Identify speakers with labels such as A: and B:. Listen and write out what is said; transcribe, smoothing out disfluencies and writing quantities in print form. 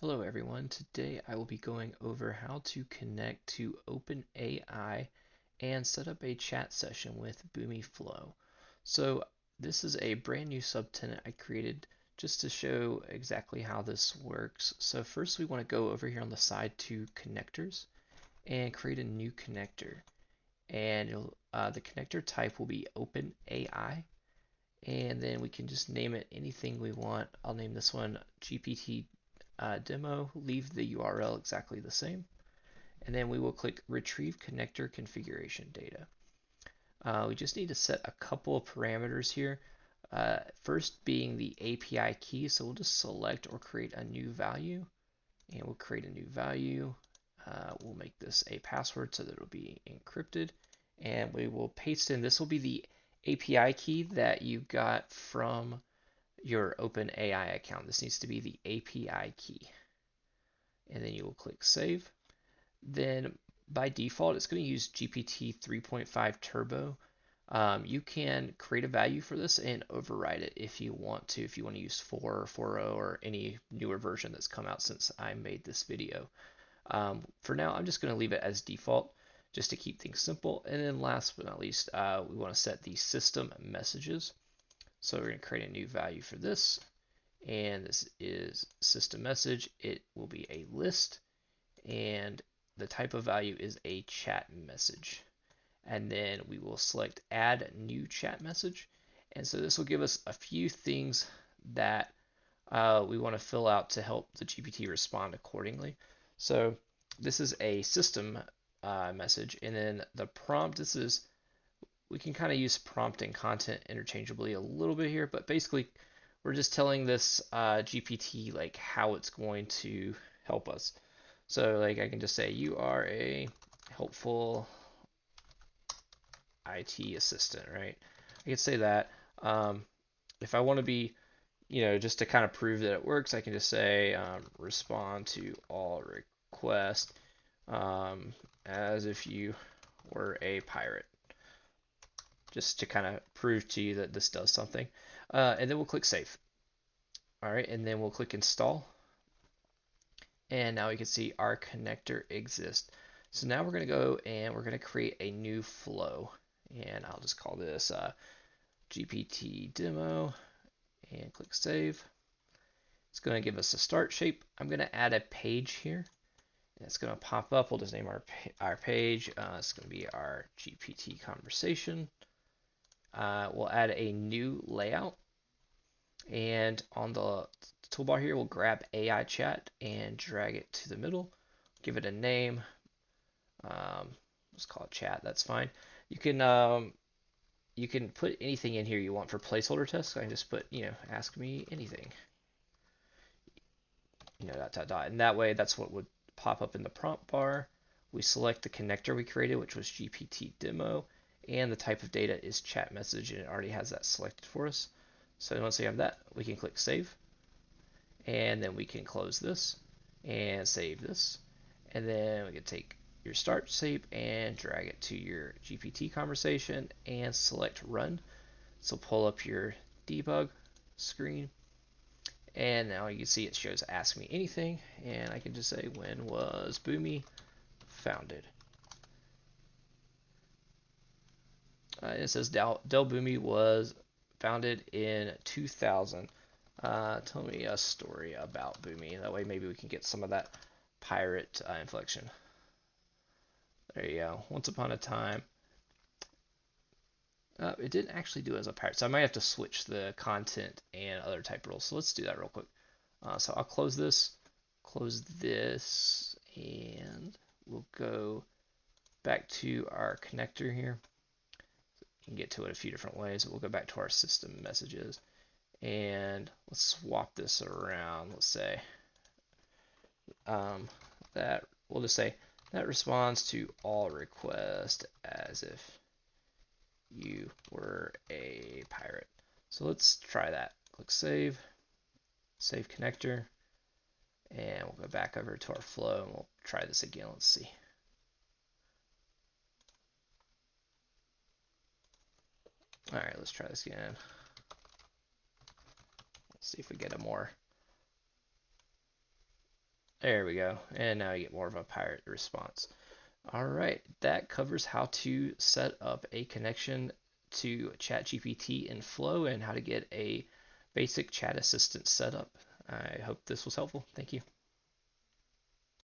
A: Hello everyone. Today I will be going over how to connect to OpenAI and set up a chat session with Boomi Flow. So this is a brand new subtenant I created just to show exactly how this works. So first we want to go over here on the side to connectors and create a new connector. And the connector type will be OpenAI. And then we can just name it anything we want. I'll name this one GPT demo, leave the URL exactly the same, and then we will click Retrieve Connector Configuration Data. We just need to set a couple of parameters here. First being the API key, so we'll just select or create a new value, and we'll create a new value. We'll make this a password so that it'll be encrypted, and we will paste in, this will be the API key that you got from your OpenAI account. This needs to be the API key. And then you will click Save. Then by default, it's going to use GPT 3.5 Turbo. You can create a value for this and override it if you want to, if you want to use 4 or 4.0 or any newer version that's come out since I made this video. For now, I'm just going to leave it as default just to keep things simple. And then last but not least, we want to set the system messages. So we're going to create a new value for this. And this is system message. It will be a list. And the type of value is a chat message. And then we will select add new chat message. And so this will give us a few things that we want to fill out to help the GPT respond accordingly. So this is a system message, and then the prompt, this is, we can kind of use prompt and content interchangeably a little bit here, but basically we're just telling this GPT like how it's going to help us. So like I can just say you are a helpful IT assistant, right? I could say that. If I want to be, just to kind of prove that it works, I can just say respond to all requests as if you were a pirate, just to kind of prove to you that this does something. And then we'll click save. All right, and then we'll click install. And now we can see our connector exists. So now we're going to go and we're going to create a new flow. And I'll just call this GPT demo and click save. It's going to give us a start shape. I'm going to add a page here. And it's going to pop up. We'll just name our page. It's going to be our GPT conversation. We'll add a new layout. And on the toolbar here, we'll grab AI chat and drag it to the middle. Give it a name. Let's call it chat. That's fine. You can put anything in here you want for placeholder tests. So I can just put, ask me anything. Dot dot dot. And that way, that's what would pop up in the prompt bar. We select the connector we created, which was GPT demo, and the type of data is chat message, and it already has that selected for us. So once we have that, we can click save, and then we can close this and save this, and then we can take your start shape and drag it to your GPT conversation and select run. So pull up your debug screen, and now you can see it shows ask me anything, and I can just say when was Boomi founded. It says Del Boomi was founded in 2000. Tell me a story about Boomi. That way maybe we can get some of that pirate inflection. There you go. Once upon a time. It didn't actually do it as a pirate, so I might have to switch the content and other type rules. So let's do that real quick. So I'll close this, and we'll go back to our connector here. You can get to it a few different ways. We'll go back to our system messages, and let's swap this around. Let's say that we'll just say that responds to all requests as if you were a pirate. So let's try that. Click save, save connector, and we'll go back over to our flow and we'll try this again. Let's see. All right, let's try this again. Let's see if we get a more There we go. And now you get more of a pirate response. All right, that covers how to set up a connection to ChatGPT in Flow and how to get a basic chat assistant set up. I hope this was helpful. Thank you.